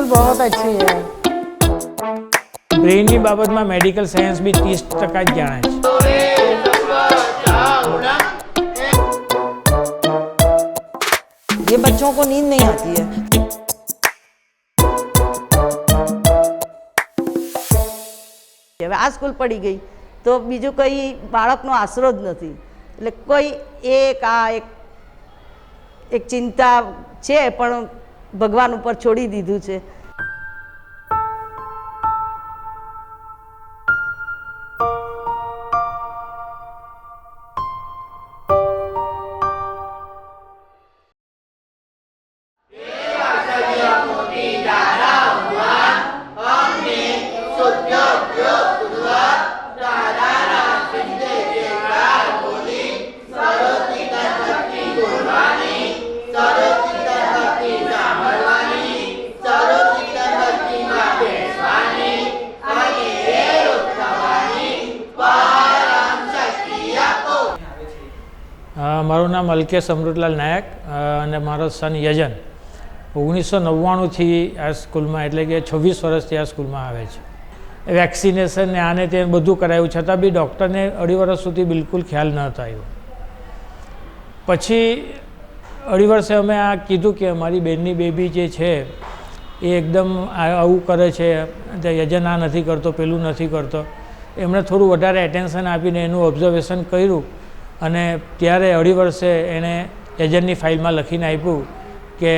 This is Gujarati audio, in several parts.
स्कूल बहुत अच्छी है। ब्रेन की बाबत में मेडिकल साइंस भी 30% ज जाने छे। ये बच्चों को नींद नहीं आती है। હવે આ સ્કૂલ પડી ગઈ તો બીજું કંઈ બાળકનો આશરો જ નથી, એટલે કોઈ એક ચિંતા છે પણ ભગવાન ઉપર છોડી દીધું છે. મારું નામ અલ્કેશ અમૃતલાલ નાયક અને મારો સન યજન 1999થી આ સ્કૂલમાં, એટલે કે 26 વર્ષથી આ સ્કૂલમાં આવે છે. વેક્સિનેશન ને આને તે બધું કરાયું છતાં બી ડૉક્ટરને 2.5 વર્ષ સુધી બિલકુલ ખ્યાલ નહોતો આવ્યો. પછી 2.5 વર્ષે અમે આ કીધું કે અમારી બહેનની બેબી જે છે એ એકદમ આવું કરે છે, યજન આ નથી કરતો, પેલું નથી કરતો. એમણે થોડું વધારે એટેન્શન આપીને એનું ઓબ્ઝર્વેશન કર્યું અને ત્યારે 2.5 વર્ષે એણે યજનની ફાઇલમાં લખીને આપ્યું કે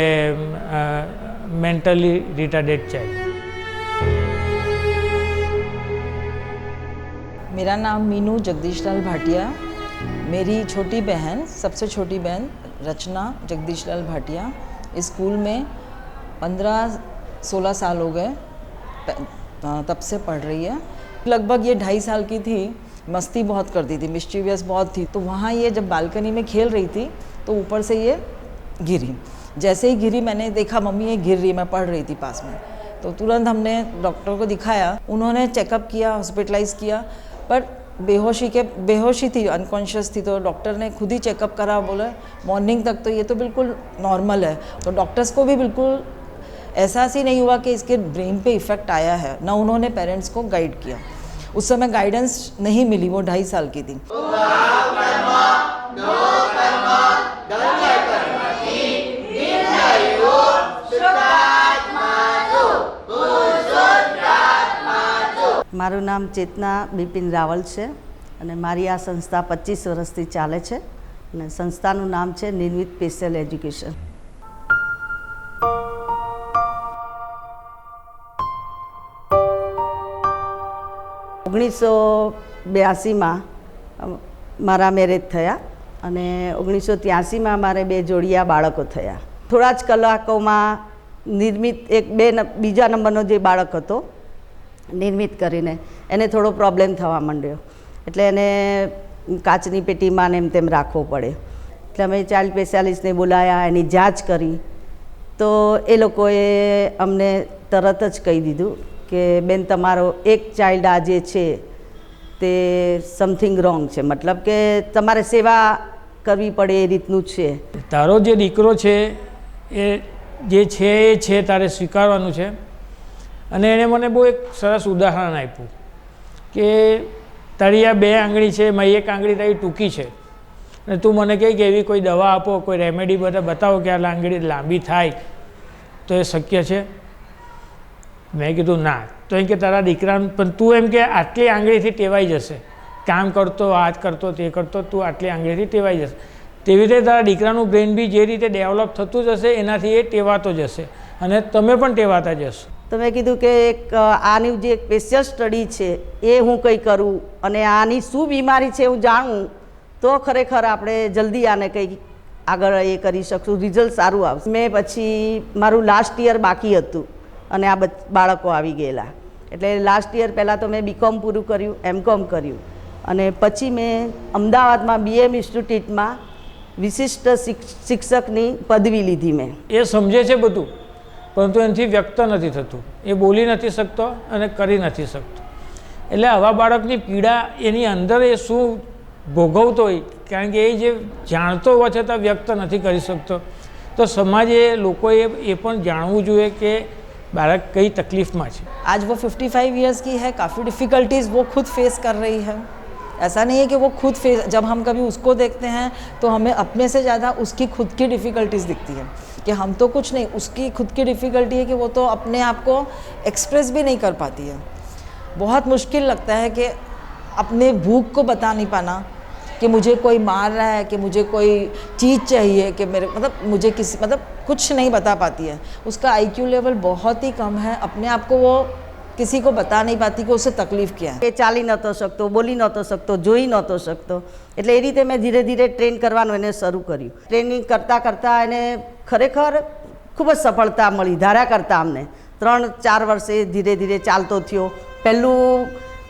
મેન્ટલી રિટાર્डेड ચાઇલ્ડ. मेरा नाम मीनू जगदीश लाल भाटिया, मेरी छोटी बहन, सबसे छोटी बहन रचना जगदीश लाल भाटिया इस स्कूल में 15-16 साल हो गए, तब से पढ़ रही है. लगभग ये 2.5 साल की थी, मस्ती बहुत करती थी, मिस्चीवियस बहुत थी. तो वहाँ ये जब बालकनी में खेल रही थी तो ऊपर से ये गिरी. जैसे ही गिरी मैंने देखा मम्मी ये गिर रही, मैं पढ़ रही थी पास में, तो तुरंत हमने डॉक्टर को दिखाया. उन्होंने चेकअप किया, हॉस्पिटलाइज किया, पर बेहोशी थी, अनकॉन्शियस थी. तो डॉक्टर ने खुद ही चेकअप करा, बोला मॉर्निंग तक तो ये तो बिल्कुल नॉर्मल है. तो डॉक्टर्स को भी बिल्कुल एहसास ही नहीं हुआ कि इसके ब्रेन पे इफ़ेक्ट आया है. ना उन्होंने पेरेंट्स को गाइड किया. उस समय गाइडेंस नहीं मिली, वो 2.5 साल की थी. મારું નામ ચેતના બિપિન રાવલ છે અને મારી આ સંસ્થા 25 વર્ષથી ચાલે છે અને સંસ્થાનું નામ છે નિર્મિત સ્પેશિયલ એજ્યુકેશન. માં મારા મેરેજ થયા અને 1983માં મારે 2 જોડિયા બાળકો થયા. થોડા જ કલાકોમાં નિર્મિત બીજા નંબરનો જે બાળક હતો નિર્મિત કરીને એને થોડો પ્રોબ્લેમ થવા માંડ્યો, એટલે એને કાચની પેટીમાં ને એમ તેમ રાખવો પડે. એટલે અમે ચાઇલ્ડ સ્પેશિયાલિસ્ટને બોલાયા, એની જાંચ કરી તો એ લોકોએ અમને તરત જ કહી દીધું કે બેન તમારો એક ચાઇલ્ડ આ જે છે તે સમથિંગ રોંગ છે, મતલબ કે તમારે સેવા કરવી પડે એ રીતનું છે. તારો જે દીકરો છે એ જે છે એ છે, તારે સ્વીકારવાનું છે. અને એણે મને બહુ એક સરસ ઉદાહરણ આપ્યું કે તારી આ 2 આંગળી છે, એમાં 1 આંગળી તારી ટૂંકી છે અને તું મને કહે કે એવી કોઈ દવા આપો, કોઈ રેમેડી બતાવો કે આ આંગળી લાંબી થાય, તો એ શક્ય છે? મેં કીધું ના. તો એમ કે તારા દીકરાને પણ તું એમ કે આટલી આંગળીથી ટેવાઈ જશે, કામ કરતો, આ કરતો, તે કરતો, તું આટલી આંગળીથી ટેવાઈ જશે. તેવી રીતે તારા દીકરાનું બ્રેન બી જે રીતે ડેવલપ થતું જશે એનાથી એ ટેવાતો જશે અને તમે પણ ટેવાતા જશો. તો મેં કીધું કે આની જે સ્પેશિયલ સ્ટડી છે એ હું કંઈ કરું અને આની શું બીમારી છે હું જાણું તો ખરેખર આપણે જલ્દી આને કંઈ આગળ એ કરી શકશું, રિઝલ્ટ સારું આવશે. મેં પછી મારું લાસ્ટ યર બાકી હતું અને આ બાળકો આવી ગયેલા, એટલે લાસ્ટ યર પહેલાં તો મેં BCom પૂરું કર્યું, MCom કર્યું અને પછી મેં અમદાવાદમાં BM ઇન્સ્ટિટ્યૂટમાં વિશિષ્ટ શિક્ષકની પદવી લીધી. મેં એ સમજે છે બધું, પરંતુ એનાથી વ્યક્ત નથી થતું, એ બોલી નથી શકતો અને કરી નથી શકતો. એટલે આવા બાળકની પીડા એની અંદર એ શું ભોગવતો હોય, કારણ કે એ જે જાણતો હોવા છતાં વ્યક્ત નથી કરી શકતો. તો સમાજે લોકોએ એ પણ જાણવું જોઈએ કે બાળક કઈ તકલીફમાં છે. आज वो 55 ईयर्स की है, काफ़ी डिफ़िकल्टीज़ वो खुद फेस कर रही है. ऐसा नहीं है कि वो खुद फेस, जब हम कभी उसको देखते हैं तो हमें अपने से ज़्यादा उसकी खुद की डिफ़िकल्टीज़ दिखती है कि हम तो कुछ नहीं, उसकी खुद की डिफ़िकल्टी है कि वो तो अपने आप को एक्सप्रेस भी नहीं कर पाती है. बहुत मुश्किल लगता है कि अपने भूख को बता नहीं पाना कि मुझे कोई मार रहा है, कि मुझे कोई चीज़ चाहिए, कि मेरे मतलब मुझे किसी मतलब कुछ नहीं बता पाती है. उसका IQ लेवल बहुत ही कम है, अपने आप को वो किसी को बता नहीं पाती कि उसे तकलीफ़ क्या है. એ ચાલી નહોતો શકતો, બોલી નહોતો શકતો, જોઈ નહોતો શકતો. એટલે એ રીતે મેં ધીરે ધીરે ટ્રેન કરવાનું એને શરૂ કર્યું. ટ્રેનિંગ કરતાં કરતાં એને ખરેખર ખૂબ જ સફળતા મળી. ધાર્યા કરતાં અમને 3-4 વર્ષે ધીરે ધીરે ચાલતો થયો. પહેલું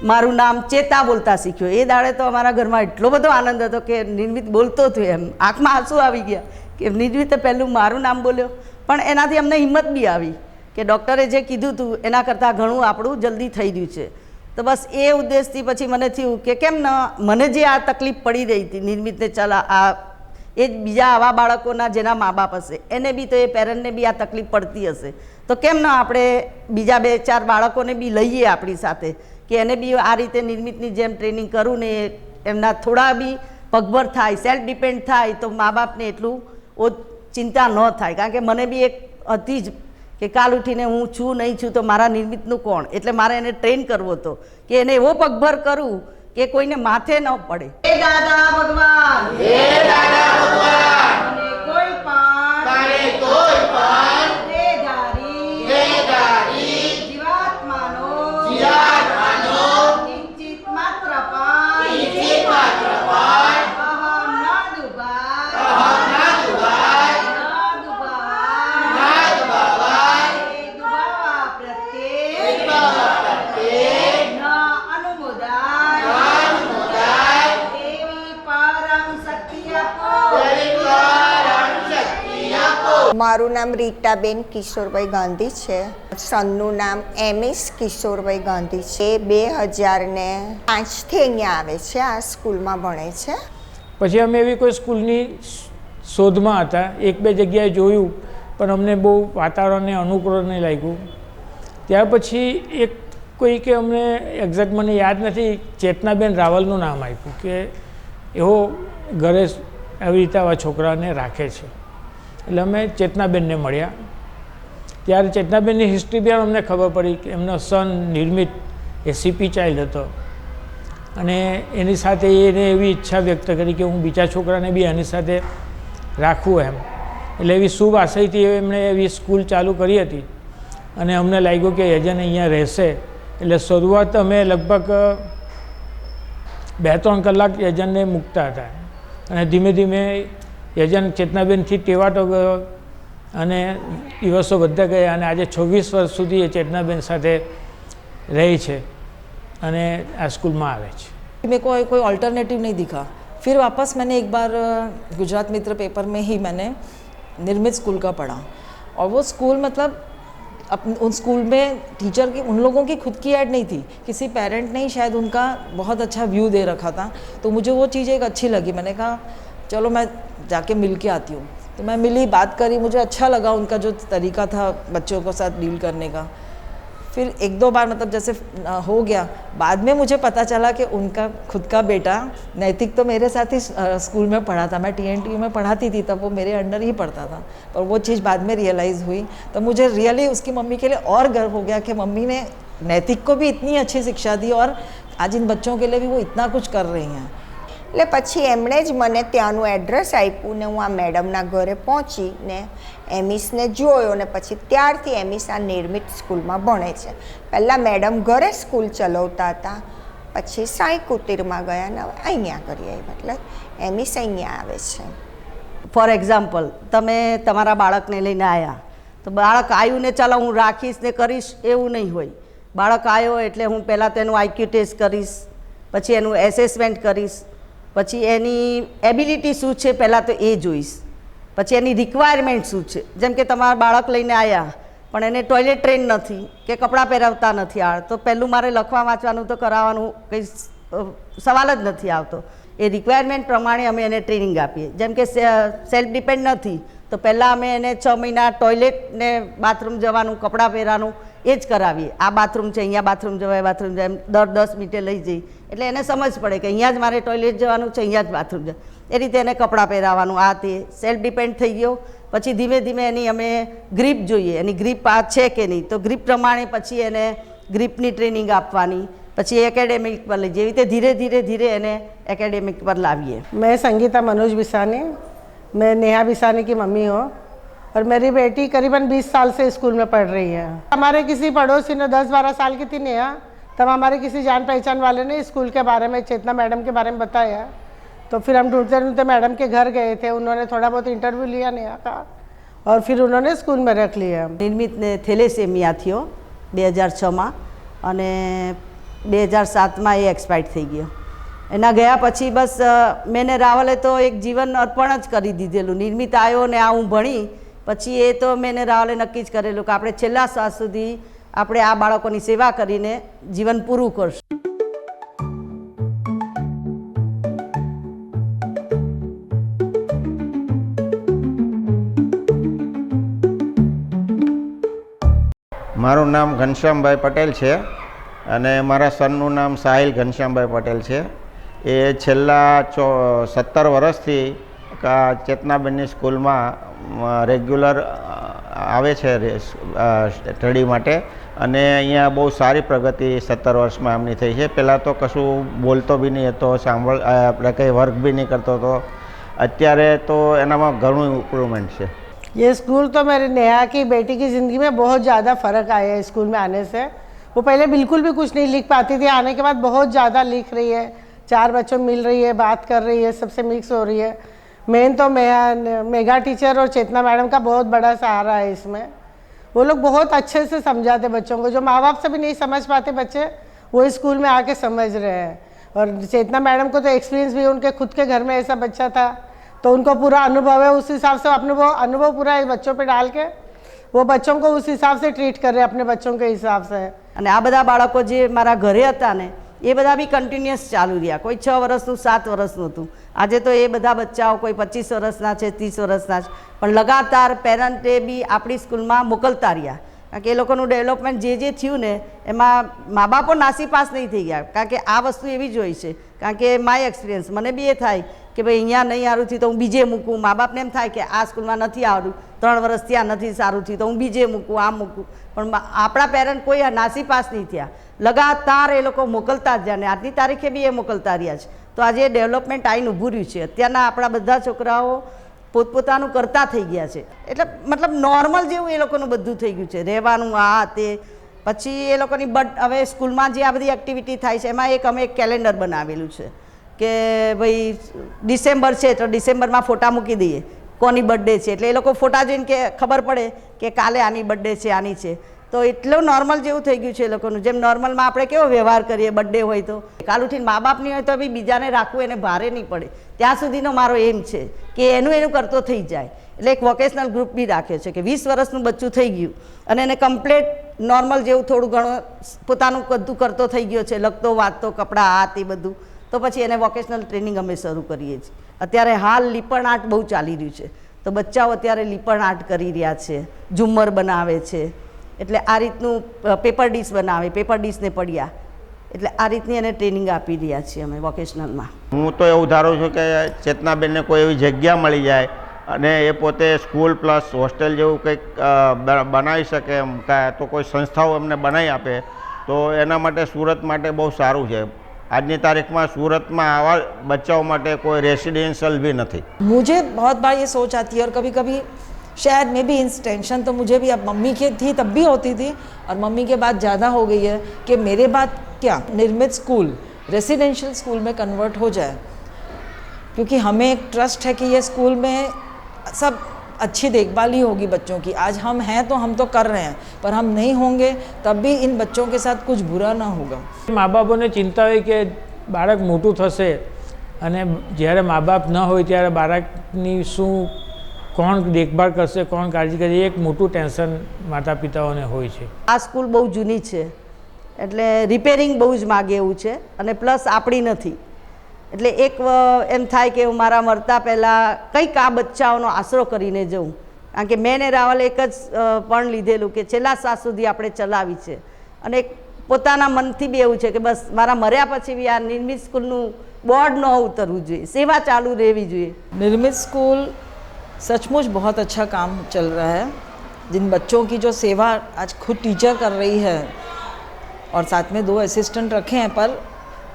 મારું નામ ચેતા બોલતા શીખ્યો. એ દાડે તો અમારા ઘરમાં એટલો બધો આનંદ હતો કે નિર્મિત બોલતો થયો, એમ આંખમાં આંસુ આવી ગયા કે નિર્મિતે પહેલું મારું નામ બોલ્યો. પણ એનાથી અમને હિંમત બી આવી કે ડૉક્ટરે જે કીધું હતું એના કરતાં ઘણું આપણું જલ્દી થઈ રહ્યું છે. તો બસ એ ઉદ્દેશથી પછી મને થયું કે કેમ ન મને જે આ તકલીફ પડી રહી હતી નિર્મિતને ચલા આ એ જ બીજા આવા બાળકોના જેના મા બાપ હશે એને બી તો એ પેરેન્ટને બી આ તકલીફ પડતી હશે, તો કેમ ન આપણે બીજા 2-4 બાળકોને બી લઈએ આપણી સાથે કે એને બી આ રીતે નિર્મિતની જેમ ટ્રેનિંગ કરું ને એમના થોડા બી પગભર થાય, સેલ્ફ ડિપેન્ડ થાય તો મા બાપને એટલું ચિંતા ન થાય. કારણ કે મને બી એક હતી જ કે કાલ ઉઠીને હું છું નહીં છું તો મારા નિર્મિતનું કોણ, એટલે મારે એને ટ્રેન કરવો હતો કે એને એવો પગભર કરું કે કોઈને માથે ન પડે. હે દાદા ભગવાન, હે દાદા ભગવાન, મને કોઈ પણ દેહધારી જીવાત્માનો કિંચિત માત્ર મારું નામ રીટાબેન કિશોરભાઈ ગાંધી છે. સનનું નામ MS કિશોરભાઈ ગાંધી છે. 2005થી અહીંયા આવે છે, આ સ્કૂલમાં ભણે છે. પછી અમે એવી કોઈ સ્કૂલની શોધમાં હતા. 1-2 જગ્યાએ જોયું પણ અમને બહુ વાતાવરણને અનુકૂળ નહીં લાગ્યું. ત્યાર પછી એક કોઈ કે અમને એક્ઝેક્ટ મને યાદ નથી, ચેતનાબેન રાવલનું નામ આપ્યું કે એવો ઘરે આવી રીતે આવા છોકરાને રાખે છે. એટલે અમે ચેતનાબેનને મળ્યા. ત્યારે ચેતનાબેનની હિસ્ટ્રી બી અમને ખબર પડી કે એમનો સન નિર્મિત એ CP ચાઇલ્ડ હતો અને એની સાથે એને એવી ઈચ્છા વ્યક્ત કરી કે હું બીજા છોકરાને બી એની સાથે રાખું એમ. એટલે એવી શુભ આશયથી એમણે એવી સ્કૂલ ચાલુ કરી હતી અને અમને લાગ્યું કે યજન અહીંયા રહેશે. એટલે શરૂઆત અમે લગભગ 2-3 કલાક યજનને મૂકતા હતા અને ધીમે ધીમે યજન ચેતનાબેનથી ટેવાતો ગયો અને દિવસો વધતા ગયા અને આજે 26 વર્ષ સુધી એ ચેતનાબેન સાથે રહી છે અને આ સ્કૂલમાં આવે છે. मेरे को कोई अल्टरनेटिव नहीं दिखा. फिर वापस मैंने एक बार गुजरात मित्र पेपर में ही मैंने निर्मित स्कूल का पढ़ा और वो स्कूल मतलब उन स्कूल में टीचर की उन लोगों की खुद की ऐड नहीं थी, किसी पेरेंट ने ही शायद उनका बहुत अच्छा व्यू दे रखा था. तो मुझे वो चीज़ एक अच्छी लगी. मैंने कहा चलो मैं जाके मिल के आती हूँ. तो मैं मिली, बात करी, मुझे अच्छा लगा उनका जो तरीका था बच्चों के साथ डील करने का. फिर 1-2 बार मतलब जैसे हो गया, बाद में मुझे पता चला कि उनका खुद का बेटा नैतिक तो मेरे साथ ही स्कूल में पढ़ा था. मैं TNTU में पढ़ाती थी तब वो मेरे अंडर ही पढ़ता था. पर वो चीज़ बाद में रियलाइज़ हुई तो मुझे रियली उसकी मम्मी के लिए और गर्व हो गया कि मम्मी ने नैतिक को भी इतनी अच्छी शिक्षा दी और आज इन बच्चों के लिए भी वो इतना कुछ कर रही हैं. એટલે પછી એમણે જ મને ત્યાંનું એડ્રેસ આપ્યું ને હું આ મેડમના ઘરે પહોંચીને એમિસને જોયો ને પછી ત્યારથી એમિસ આ નિર્મિત સ્કૂલમાં ભણે છે. પહેલાં મેડમ ઘરે સ્કૂલ ચલાવતા હતા, પછી સાંઈ કુટીરમાં ગયા ને હવે અહીંયા કરી આવી, મતલબ એમિસ અહીંયા આવે છે. ફોર એક્ઝામ્પલ તમે તમારા બાળકને લઈને આવ્યા તો બાળક આવ્યું ને ચાલો હું રાખીશ ને કરીશ એવું નહીં હોય. બાળક આવ્યો એટલે હું પહેલાં તેનું IQ ટેસ્ટ કરીશ, પછી એનું એસેસમેન્ટ કરીશ, પછી એની એબિલિટી શું છે પહેલાં તો એ જોઈશ, પછી એની રિક્વાયરમેન્ટ શું છે. જેમ કે તમારા બાળક લઈને આવ્યા પણ એને ટોયલેટ ટ્રેન નથી કે કપડાં પહેરાવતા નથી આવડતું તો પહેલું મારે લખવા વાંચવાનું તો કરાવવાનું કંઈ સવાલ જ નથી આવતો. એ રિક્વાયરમેન્ટ પ્રમાણે અમે એને ટ્રેનિંગ આપીએ. જેમ કે સેલ્ફ ડિપેન્ડ નથી તો પહેલાં અમે એને 6 મહિના ટોયલેટ ને બાથરૂમ જવાનું, કપડાં પહેરવાનું એ જ કરાવીએ. આ બાથરૂમ છે, અહીંયા બાથરૂમ જવાય, બાથરૂમ જાય, એમ દર 10 મિનિટે લઈ જઈ, એટલે એને સમજ પડે કે અહીંયા જ મારે ટોયલેટ જવાનું છે, અહીંયા જ બાથરૂમ જાય. એ રીતે એને કપડાં પહેરાવાનું, આ તે સેલ્ફ ડિપેન્ડ થઈ ગયો. પછી ધીમે ધીમે એની અમે ગ્રીપ જોઈએ, એની ગ્રીપ આ છે કે નહીં, તો ગ્રીપ પ્રમાણે પછી એને ગ્રીપની ટ્રેનિંગ આપવાની, પછી एकेडमिक पर ले जेवी ते धीरे धीरे धीरे एने एकेडमिक पर लाविए. मैं संगीता मनोज बिसानी, मैं नेहा बिसानी की मम्मी हूँ और मेरी बेटी करीबन 20 साल से स्कूल में पढ़ रही है. हमारे किसी पड़ोसी ने 10-12 साल की थी नेहा, तब हमारे किसी जान पहचान वाले ने स्कूल के बारे में, चेतना मैडम के बारे में बताया. तो फिर हम ढूंढते ढूंढते मैडम के घर गए थे, उन्होंने थोड़ा बहुत इंटरव्यू लिया नेहा का और फिर उन्होंने स्कूल में रख लिया. નિર્મિત ને થેલેસેમિયા થયો 2006માં અને 2007માં એ એક્સપાયર્ડ થઈ ગયો. એના ગયા પછી બસ મેને રાવલે તો એક જીવન અર્પણ જ કરી દીધેલું. નિર્મિત આવ્યો ને આ હું ભણી પછી એ તો મેને રાવલે નક્કી જ કરેલું કે આપણે છેલ્લા શ્વાસ સુધી આપણે આ બાળકોની સેવા કરીને જીવન પૂરું કરશું. મારું નામ ઘનશ્યામભાઈ પટેલ છે અને મારા સનનું નામ સાહિલ ઘનશ્યામભાઈ પટેલ છે. એ છેલ્લા 17 વર્ષથી ચેતનાબેનની સ્કૂલમાં રેગ્યુલર આવે છે સ્ટડી માટે અને અહીંયા બહુ સારી પ્રગતિ 17 વર્ષમાં એમની થઈ છે. પહેલાં તો કશું બોલતો બી નહીં હતો, આપણે કંઈ વર્ક બી નહીં કરતો હતો. અત્યારે તો એનામાં ઘણું ઇમ્પ્रूवमेंट છે. ये स्कूल तो मेरे नेहा की बेटी की ज़िंदगी में बहुत ज़्यादा फ़र्क आया है स्कूल में आने से. वो पहले बिल्कुल भी कुछ नहीं लिख पाती थी, आने के बाद बहुत ज़्यादा लिख रही है, 4 बच्चों मिल रही है, बात कर रही है, सबसे मिक्स हो रही है. मेन तो मेगा टीचर और चेतना मैडम का बहुत बड़ा सहारा है इसमें. वो लोग बहुत अच्छे से समझाते बच्चों को, जो माँ बाप से भी नहीं समझ पाते बच्चे वो स्कूल में आके समझ रहे हैं. और चेतना मैडम को तो एक्सपीरियंस भी, उनके खुद के घर में ऐसा बच्चा था तो उनको पूरा अनुभव है. उस हिसाब से अपने वो अनुभव पूरा बच्चों पे डाल के वो बच्चों को उस हिसाब से ट्रीट कर रहे हैं, अपने बच्चों के हिसाब से. અને આ બધા બાળકો જે મારા ઘરે હતા ને એ બધા બી કન્ટિન્યુઅસ ચાલુ રહ્યા. કોઈ 6 વર્ષનું 7 વર્ષનું હતું. આજે તો એ બધા બચ્ચાઓ કોઈ 25 વર્ષના છે, 30 વર્ષના છે, પણ લગાતાર પેરેન્ટે બી આપણી સ્કૂલમાં મોકલતા રહ્યા. કારણ કે એ લોકોનું ડેવલપમેન્ટ જે થયું ને એમાં મા બાપો નાસીપાસ નહીં થઈ ગયા. કારણ કે આ વસ્તુ એવી જ હોય છે. કારણ કે માય એક્સપિરિયન્સ મને બી એ થાય કે ભાઈ અહીંયા નહીં સારું થયું તો હું બીજે મૂકું. મા બાપને એમ થાય કે આ સ્કૂલમાં નથી આવડું, 3 વર્ષ ત્યાં નથી સારું થયું તો હું બીજે મૂકું, આમ મૂકું. પણ આપણા પેરેન્ટ કોઈ નાસીપાસ નહીં થયા, લગાતાર એ લોકો મોકલતા જ રહ્યા ને આજની તારીખે બી એ મોકલતા રહ્યા છે. તો આજે ડેવલપમેન્ટ આવીને ઊભું રહ્યું છે. અત્યારના આપણા બધા છોકરાઓ પોતપોતાનું કરતા થઈ ગયા છે. એટલે મતલબ નોર્મલ જેવું એ લોકોનું બધું થઈ ગયું છે, રહેવાનું આ તે. પછી એ લોકોની હવે સ્કૂલમાં જે આ બધી એક્ટિવિટી થાય છે એમાં અમે એક કેલેન્ડર બનાવેલું છે કે ભાઈ ડિસેમ્બર છે તો ડિસેમ્બરમાં ફોટા મૂકી દઈએ કોની બર્થડે છે, એટલે એ લોકો ફોટા જોઈને કે ખબર પડે કે કાલે આની બર્થડે છે, આની છે. તો એટલું નોર્મલ જેવું થઈ ગયું છે એ લોકોનું. જેમ નોર્મલમાં આપણે કેવો વ્યવહાર કરીએ, બર્થડે હોય તો કાલ ઉઠીને મા બાપની હોય તો બી બીજાને રાખવું એને ભારે નહીં પડે. ત્યાં સુધીનો મારો એમ છે કે એનું કરતો થઈ જાય. એટલે એક વોકેશનલ ગ્રુપ બી રાખ્યો છે કે 20 વર્ષનું બચ્ચું થઈ ગયું અને એને કમ્પ્લીટ નોર્મલ જેવું થોડું ઘણું પોતાનું બધું કરતો થઈ ગયો છે, લખતો વાંચતો, કપડાં આ તે બધું, તો પછી એને વોકેશનલ ટ્રેનિંગ અમે શરૂ કરીએ છીએ. અત્યારે હાલ લીપણ આર્ટ બહુ ચાલી રહ્યું છે તો બચ્ચાઓ અત્યારે લીપણ આર્ટ કરી રહ્યા છે, ઝુમ્મર બનાવે છે. એટલે આ રીતનું પેપર ડીશ બનાવે, પેપર ડીશને પડ્યા. એટલે આ રીતની એને ટ્રેનિંગ આપી રહ્યા છીએ અમે વોકેશનલમાં. હું તો એવું ધારું છું કે ચેતનાબેનને કોઈ એવી જગ્યા મળી જાય અને એ પોતે સ્કૂલ પ્લસ હોસ્ટેલ જેવું કંઈક બનાવી શકે એમ, તો કોઈ સંસ્થાઓ એમને બનાવી આપે તો એના માટે સુરત માટે બહુ સારું છે. આજની तारीख सूरत में आवा बच्चों માટે कोई रेसिडेंशियल भी नहीं. मुझे बहुत बार ये सोच आती है और कभी कभी शायद में भी इस टेंशन तो मुझे भी, अब मम्मी के थी तब भी होती थी और मम्मी के बाद ज़्यादा हो गई है कि मेरे बाद क्या निर्मित स्कूल रेसिडेंशियल स्कूल में कन्वर्ट हो जाए. क्योंकि हमें एक ट्रस्ट है कि ये स्कूल में सब अच्छी देखभाल ही होगी बच्चों की. आज हम हैं तो हम तो कर रहे हैं, पर हम नहीं होंगे तब भी इन बच्चों के साथ कुछ बुरा ना होगा. મા બાપોને ચિંતા હોય કે બાળક મોટું થશે અને જ્યારે મા બાપ ન હોય ત્યારે બાળકની શું, કોણ દેખભાળ કરશે, કોણ કાળજી કરશે, એક મોટું ટેન્શન માતા પિતાઓને હોય છે. આ સ્કૂલ બહુ જૂની છે એટલે રિપેરિંગ બહુ જ માગે એવું છે અને પ્લસ આપણી નથી. એટલે એક એમ થાય કે હું મારા મરતા પહેલાં કંઈક આ બચ્ચાઓનો આશરો કરીને જઉં, કારણ કે મેં ને રાવલ એક જ પણ લીધેલું કે છેલ્લા શ્વાસ સુધી આપણે ચલાવી છે, અને પોતાના મનથી બી એવું છે કે બસ મારા મર્યા પછી બી આ નિર્મિત સ્કૂલનું બોર્ડ ન ઉતરવું જોઈએ, સેવા ચાલુ રહેવી જોઈએ। निर्मित स्कूल सचमुच बहुत अच्छा काम चल रहा है। जिन बच्चों की जो सेवा आज खुद टीचर कर रही है और साथ में 2 असिस्टेंट रखे हैं, पर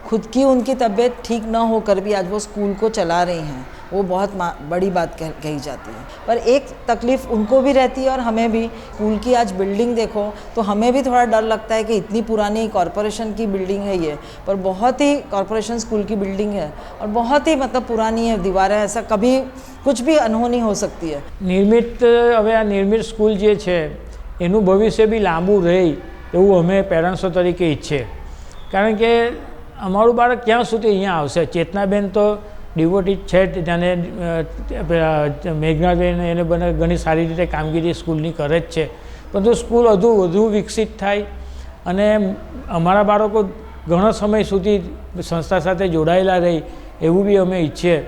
खुद की उनकी तबीयत ठीक न होकर भी आज वो स्कूल को चला रही हैं, वो बहुत बड़ी बात कही जाती है। पर एक तकलीफ़ उनको भी रहती है और हमें भी। स्कूल की आज बिल्डिंग देखो तो हमें भी थोड़ा डर लगता है कि इतनी पुरानी कॉरपोरेशन की बिल्डिंग है ये, पर बहुत ही कॉरपोरेशन स्कूल की बिल्डिंग है और बहुत ही मतलब पुरानी है दीवारें, ऐसा कभी कुछ भी अनहोनी हो सकती है। નિર્મિત હવે આ નિર્મિત સ્કૂલ જે છે એનું ભવિષ્ય બી લાંબુ રહે એવું અમે પેરેન્ટ્સો તરીકે ઈચ્છે, કારણ કે અમારું બાળક ક્યાં સુધી અહીંયા આવશે। ચેતનાબેન તો ડિવોટી છે, જાણે મેઘનાબેન એને બને ઘણી સારી રીતે કામગીરી સ્કૂલની કરે જ છે, પરંતુ સ્કૂલ વધુ વિકસિત થાય અને અમારા બાળકો ઘણો સમય સુધી સંસ્થા સાથે જોડાયેલા રહે એવું બી અમે ઈચ્છીએ।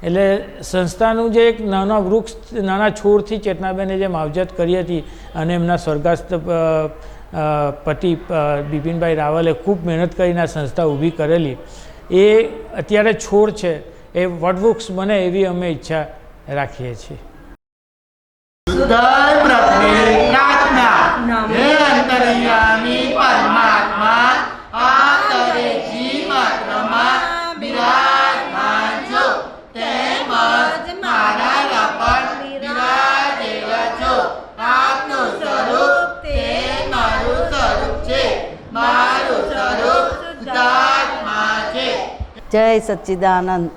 એટલે સંસ્થાનું જે એક નાના વૃક્ષ, નાના છોડથી ચેતનાબેને જે માવજત કરી હતી અને એમના સ્વર્ગસ્થ પતિ બિપિનભાઈ રાવલે ખૂબ મહેનત કરીને આ સંસ્થા ઊભી કરેલી, એ અત્યારે છોડ છે એ વટવૃક્ષ બને એવી અમે ઈચ્છા રાખીએ છીએ। હૃદય પ્રભે પ્રાર્થના, હે અંતર્યામી પરમાત્મા, આતરે જીવત્રમાં બિરાજમાન છો, તેમજ મારા રપણ બિરાજેલ છો। આપનું સ્વરૂપ તે મારું સ્વરૂપ છે, મારું સ્વરૂપ શુદ્ધાત્મા છે। જય સચ્ચિદાનંદ।